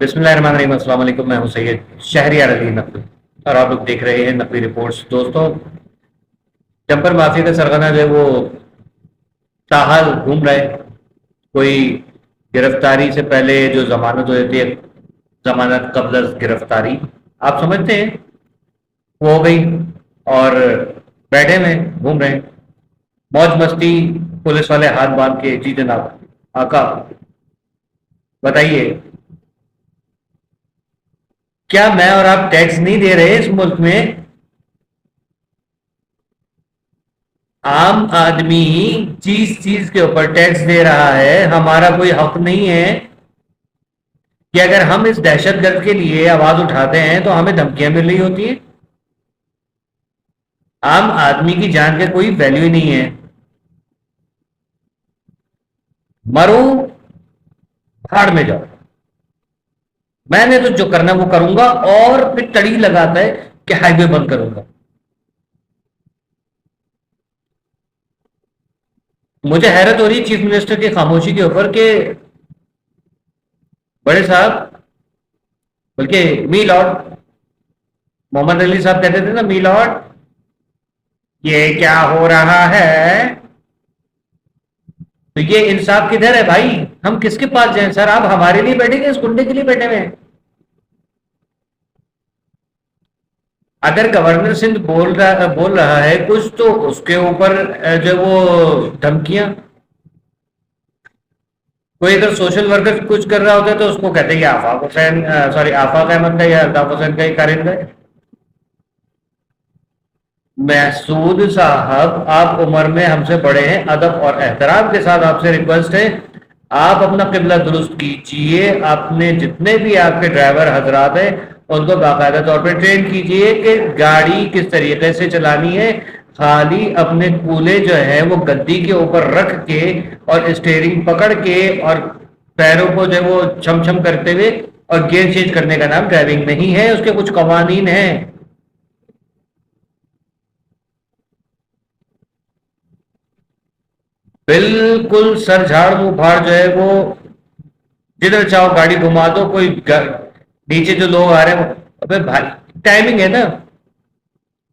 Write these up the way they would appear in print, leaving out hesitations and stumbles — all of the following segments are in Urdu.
بسم اللہ الرحمن الرحیم، السلام علیکم۔ میں ہوں سید شہریار علی نقوی اور آپ لوگ دیکھ رہے ہیں نقوی رپورٹس۔ دوستوں، ڈمپر مافیا کا سرغنہ جو ہے وہ تاحال گھوم رہا ہے۔ کوئی گرفتاری سے پہلے جو ضمانت ہو جاتی ہے، ضمانت قبل از گرفتاری، آپ سمجھتے ہیں وہ ہو گئی اور بیٹھے میں گھوم رہے ہیں موج مستی۔ پولیس والے ہاتھ باندھ کے، جی جناب آقا بتائیے، کیا میں اور آپ ٹیکس نہیں دے رہے اس ملک میں؟ عام آدمی چیز چیز کے اوپر ٹیکس دے رہا ہے، ہمارا کوئی حق نہیں ہے کہ اگر ہم اس دہشت گرد کے لیے آواز اٹھاتے ہیں تو ہمیں دھمکیاں مل رہی ہوتی ہیں؟ عام آدمی کی جان کے کوئی ویلیو ہی نہیں ہے۔ مرو بھاڑ میں جاؤ، میں نے تو جو کرنا وہ کروں گا، اور پھر تڑی لگاتا ہے کہ ہائی وے بند کروں گا۔ مجھے حیرت ہو رہی ہے چیف منسٹر کی خاموشی کے اوپر کہ بڑے صاحب، بلکہ می لارڈ محمد علی صاحب کہتے تھے نا، می لارڈ یہ کیا ہو رہا ہے؟ تو یہ انصاف کدھر ہے بھائی؟ ہم کس کے پاس جائیں؟ سر آپ ہمارے لیے بیٹھے گے، اس کنڈے کے لیے بیٹھے ہوئے ہیں؟ اگر گورنر سندھ بول رہا ہے کچھ، تو اس کے اوپر جو وہ دھمکیاں، کوئی اگر سوشل ورکر کچھ کر رہا ہوتا ہے تو اس کو کہتے ہیں یہ آفاق حسین، سوری آفاق احمد کا یا الطاف حسین کا ہی کارندہ ہے۔ محسود صاحب، آپ عمر میں ہم سے بڑے ہیں، ادب اور احترام کے ساتھ آپ سے ریکویسٹ ہے، آپ اپنا قبلہ درست کیجئے۔ آپ نے جتنے بھی آپ کے ڈرائیور حضرات ہیں ان کو باقاعدہ طور پہ ٹرین کیجئے کہ گاڑی کس طریقے سے چلانی ہے۔ خالی اپنے کولے جو ہے وہ گدی کے اوپر رکھ کے اور اسٹیئرنگ پکڑ کے اور پیروں کو جو ہے وہ چھم چھم کرتے ہوئے اور گیئر چینج کرنے کا نام ڈرائیونگ نہیں ہے، اس کے کچھ قوانین ہیں۔ بالکل سر جھاڑ منہ پھاڑ جو ہے وہ جدھر چاہو گاڑی گھما دو۔ کوئی نیچے جو لوگ آ رہے ہیں، ابے بھائی ٹائمنگ ہے نا،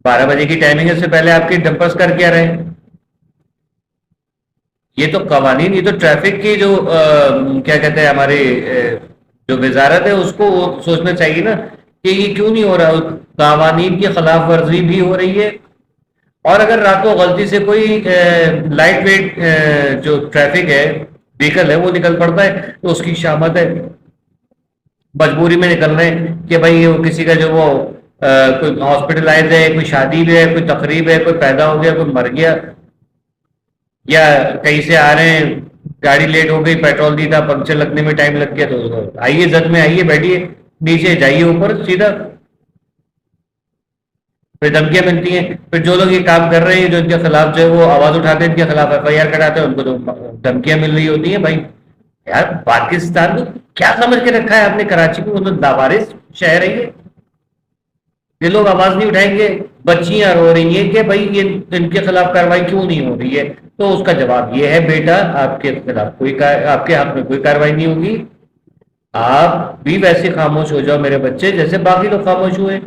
12 بجے کی ٹائمنگ ہے، اس سے پہلے آپ کی ڈمپرس کر کے آ رہے ہیں۔ یہ تو قوانین، یہ تو ٹریفک کی جو کیا کہتے ہیں ہماری جو وزارت ہے، اس کو سوچنا چاہیے نا کہ یہ کیوں نہیں ہو رہا۔ قوانین کی خلاف ورزی بھی ہو رہی ہے، اور اگر رات کو غلطی سے کوئی لائٹ ویٹ جو ٹریفک ہے، وہیکل ہے، وہ نکل پڑتا ہے تو اس کی شامت ہے، مجبوری میں نکل رہے ہیں کہ بھائی وہ کسی کا جو وہ کوئی ہاسپٹلائز ہے، کوئی شادی بھی ہے، کوئی تقریب ہے، کوئی پیدا ہو گیا، کوئی مر گیا، یا کہیں سے آ رہے ہیں، گاڑی لیٹ ہو گئی، پیٹرول دی تھا، پنکچر لگنے میں ٹائم لگ گیا، تو آئیے زد میں آئیے، بیٹھیے نیچے، جائیے اوپر سیدھا۔ پھر دھمکیاں ملتی ہیں، پھر جو لوگ یہ کام کر رہے ہیں، جو ان کے خلاف جو ہے وہ آواز اٹھاتے ہیں، ان کے خلاف ایف آئی آر کراتے ہیں، ان کو جو دھمکیاں مل رہی ہوتی ہیں۔ بھائی یار، پاکستان کو کیا سمجھ کے رکھا ہے آپ نے؟ کراچی کو وہ تو لاوارث شہر ہے یہ لوگ آواز نہیں اٹھائیں گے؟ بچیاں رو رہی ہیں کہ بھائی یہ ان کے خلاف کارروائی کیوں نہیں ہو رہی ہے؟ تو اس کا جواب یہ ہے، بیٹا آپ کے خلاف آپ کے حق میں کوئی کارروائی نہیں ہوگی، آپ بھی ویسے خاموش ہو جاؤ میرے بچے، جیسے باقی لوگ خاموش ہوئے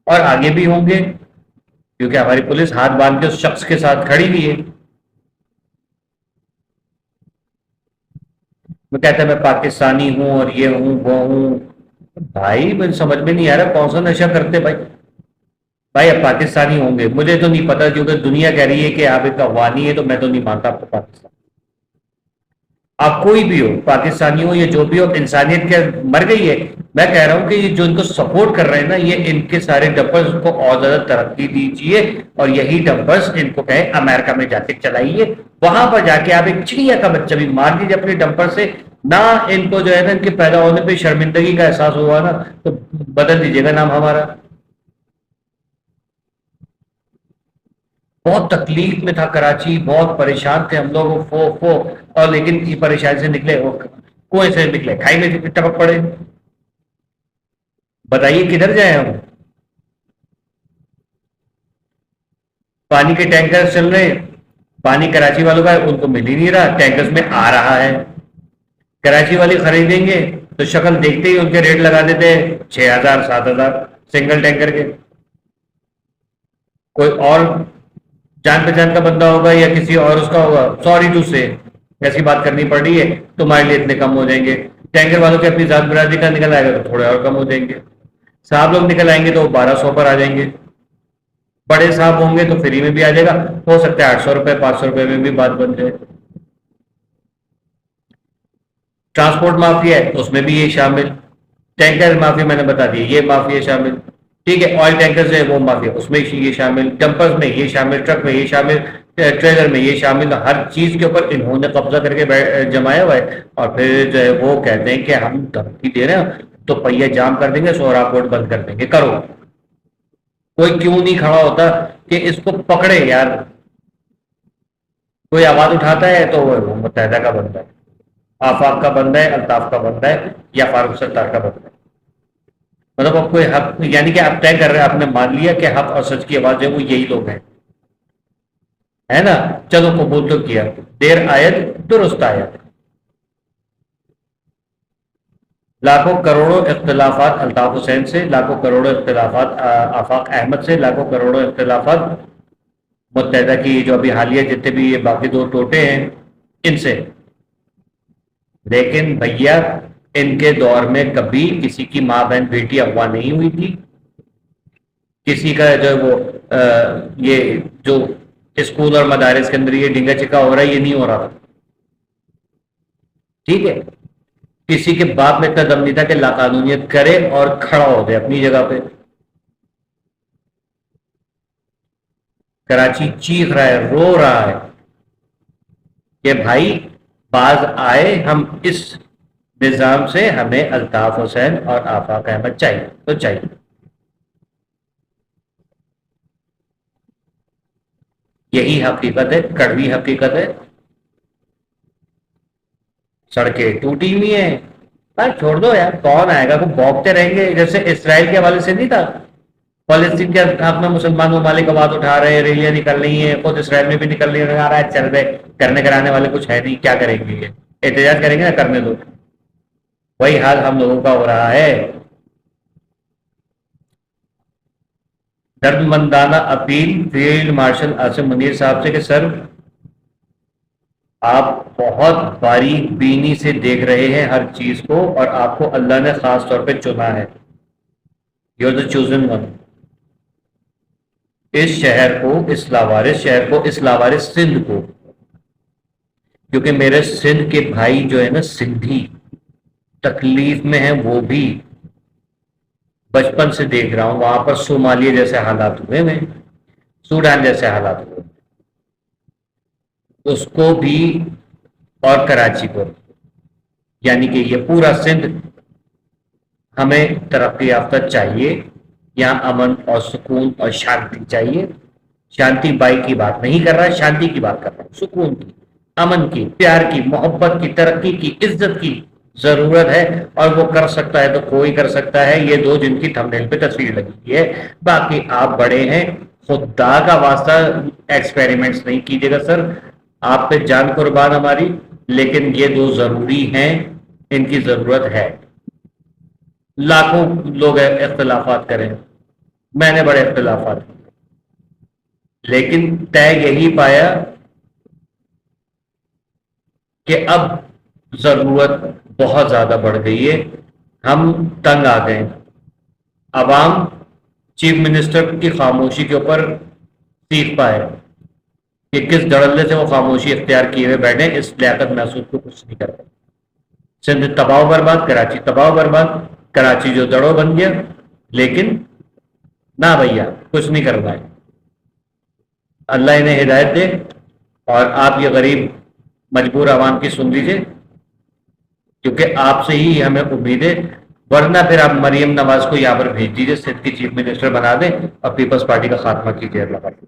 اور آگے بھی ہوں گے، کیونکہ ہماری پولیس ہاتھ باندھ کے اس شخص کے ساتھ کھڑی بھی ہے۔ وہ کہتا ہے میں پاکستانی ہوں اور یہ ہوں وہ ہوں۔ بھائی مجھے سمجھ میں نہیں آ رہا کون سا نشہ کرتے بھائی؟ بھائی اب پاکستانی ہوں گے، مجھے تو نہیں پتا، کیونکہ دنیا کہہ رہی ہے کہ آپ ایک افغانی ہے، تو میں تو نہیں مانتا آپ کو پاکستان۔ آپ کوئی بھی ہو، پاکستانی ہو یا جو بھی ہو، انسانیت کیا مر گئی ہے؟ میں کہہ رہا ہوں کہ یہ جو ان کو سپورٹ کر رہے ہیں نا، یہ ان کے سارے ڈمپرز کو اور زیادہ ترقی دیجیے، اور یہی ڈمپرز ان کو کہیں امریکہ میں جا کے چلائیے، وہاں پر جا کے آپ ایک چڑیا کا بچہ بھی مار دیجیے اپنے ڈمپر سے۔ نہ ان کو جو ہے نا ان کے پیدا ہونے پہ شرمندگی کا احساس ہوا نا، تو بدل دیجیے گا نام ہمارا۔ بہت تکلیف میں تھا کراچی، بہت پریشان تھے ہم لوگ، فو فو، اور لیکن یہ پریشانی سے نکلے، وہ کنویں سے نکلے کھائی میں ٹپک پڑے۔ بتائیے کدھر جائیں ہم؟ پانی کے ٹینکر چل رہے ہیں، پانی کراچی والوں کا ان کو مل ہی نہیں رہا، ٹینکرز میں آ رہا ہے، کراچی والے خریدیں گے تو شکل دیکھتے ہی ان کے ریٹ لگا دیتے 6,000 7,000 سنگل ٹینکر کے. کوئی اور جان پہچان کا بندہ ہوگا یا کسی اور اس کا ہوگا، سوری ٹو سے ایسی بات کرنی پڑ رہی ہے تمہارے لیے اتنے کم ہو جائیں گے. ٹینکر والوں کے اپنی ذات برادری کا نکل آئے گا تو تھوڑے اور کم ہو جائیں گے. صاحب لوگ نکل آئیں گے تو 1,200 پر آ جائیں گے. بڑے صاحب ہوں گے تو فری میں بھی آ جائے گا، ہو سکتا ہے 800 روپے 500 روپے میں بھی بات بن جائے. ٹرانسپورٹ مافیا ہے اس میں بھی یہ شامل. ٹینکر مافیا میں نے بتا دیا یہ مافیا شامل. ٹھیک ہے، آئل ٹینکر ہے وہ مافیا اس میں یہ شامل، ڈمپرز میں یہ شامل، ٹرک میں یہ شامل، ٹریلر میں یہ شامل. ہر چیز کے اوپر انہوں نے قبضہ کر کے جمایا ہوا ہے. اور پھر جو ہے وہ کہتے ہیں کہ ہم دھمکی دے رہے ہیں تو پہیہ جام کر دیں گے، سوراپورٹ بند کر دیں گے. کرو. کوئی کیوں نہیں کھڑا ہوتا کہ اس کو پکڑے یار. کوئی آواز اٹھاتا ہے تو وہ متحدہ کا بندہ ہے، آفاق کا بندہ ہے، الطاف کا بندہ ہے، یا فاروق ستار کا بندہ ہے. مطلب اب کوئی حق، یعنی کہ آپ طے کر رہے ہیں، آپ نے مان لیا کہ حق اور سچ کی آواز ہے وہ یہی لوگ ہیں، ہے نا. چلو قبول تو کیا، دیر آیت درست آیت. لاکھوں کروڑوں اختلافات الطاف حسین سے، لاکھوں کروڑوں اختلافات آفاق احمد سے، لاکھوں کروڑوں اختلافات متحدہ کی جو ابھی حالیہ جتنے بھی یہ باقی دو ٹوٹے ہیں ان سے. لیکن بھیا ان کے دور میں کبھی کسی کی ماں بہن بیٹی اغوا نہیں ہوئی تھی. کسی کا جو وہ یہ جو اسکول اور مدارس کے اندر یہ ڈنگا چکا ہو رہا ہے یہ نہیں ہو رہا تھا. ٹھیک ہے، کسی کے باپ میں اتنا دم نہیں تھا کہ لاقانونیت کرے اور کھڑا ہو جائے اپنی جگہ پہ. کراچی چیخ رہا ہے، رو رہا ہے کہ بھائی باز آئے ہم اس نظام سے، ہمیں الطاف حسین اور آفاق احمد چاہیے تو چاہیے. یہی حقیقت ہے، کڑوی حقیقت ہے. سڑکیں ٹوٹی ہوئی ہیں. چھوڑ دو یار، کون آئے گا؟ کوئی بوکتے رہیں گے جیسے اسرائیل کے حوالے سے نہیں تھا. فلسطین کے حق میں مسلمان ممالک آواز اٹھا رہے ہیں، ریلیاں نکل رہی ہیں، خود اسرائیل میں بھی نکل رہی ہے. آ رہا ہے چل رہے کرنے کرانے والے کچھ ہے نہیں، کیا کریں گے؟ یہ احتجاج کریں گے نا، کرنے دو. وہی حال ہم لوگوں کا ہو رہا ہے. درد مندانہ appeal field marshal Asim Munir صاحب سے کہ سر آپ بہت باریک بینی سے دیکھ رہے ہیں ہر چیز کو، اور آپ کو اللہ نے خاص طور پہ چنا ہے. You are the chosen one. اس شہر کو، اس لاوارث شہر کو، اس لاوارث سندھ کو، کیونکہ میرے سندھ کے بھائی جو ہے نا سندھی تکلیف میں ہیں، وہ بھی بچپن سے دیکھ رہا ہوں. وہاں پر صومالیہ جیسے حالات ہوئے ہیں، سوڈان جیسے حالات ہوئے، اس کو بھی اور کراچی کو، یعنی کہ یہ پورا سندھ ہمیں ترقی یافتہ چاہیے. یہاں امن اور سکون اور شانتی چاہیے. شانتی بائی کی بات نہیں کر رہا، شانتی کی بات کر رہا ہوں. سکون کی، امن کی، پیار کی، محبت کی، ترقی کی، عزت کی ضرورت ہے. اور وہ کر سکتا ہے تو کوئی کر سکتا ہے. یہ دو جن کی تھمبنیل پہ تصویر لگی ہے. باقی آپ بڑے ہیں، خدا کا واسطہ ایکسپیریمنٹس نہیں کیجیے گا سر. آپ پہ جان قربان ہماری، لیکن یہ دو ضروری ہیں، ان کی ضرورت ہے. لاکھوں لوگ اختلافات کریں، میں نے بڑے اختلافات کیے، لیکن طے یہی پایا کہ اب ضرورت بہت زیادہ بڑھ گئی ہے. ہم تنگ آ گئے. عوام چیف منسٹر کی خاموشی کے اوپر سیکھ پائے کہ کس دھڑلے سے وہ خاموشی اختیار کیے ہوئے بیٹھے. اس لیاقت محسوس کو کچھ نہیں کرتے. سندھ تباہ و برباد، کراچی تباہ و برباد. کراچی جو دڑو بن گیا، لیکن نہ بھیا کچھ نہیں کرنا ہے. اللہ انہیں ہدایت دے، اور آپ یہ غریب مجبور عوام کی سن لیجیے، کیونکہ آپ سے ہی ہمیں امید ہے. ورنہ پھر آپ مریم نواز کو یہاں پر بھیج دیجیے، سندھ کی چیف منسٹر بنا دیں اور پیپلز پارٹی کا خاتمہ کیجیے. اللہ حافظ.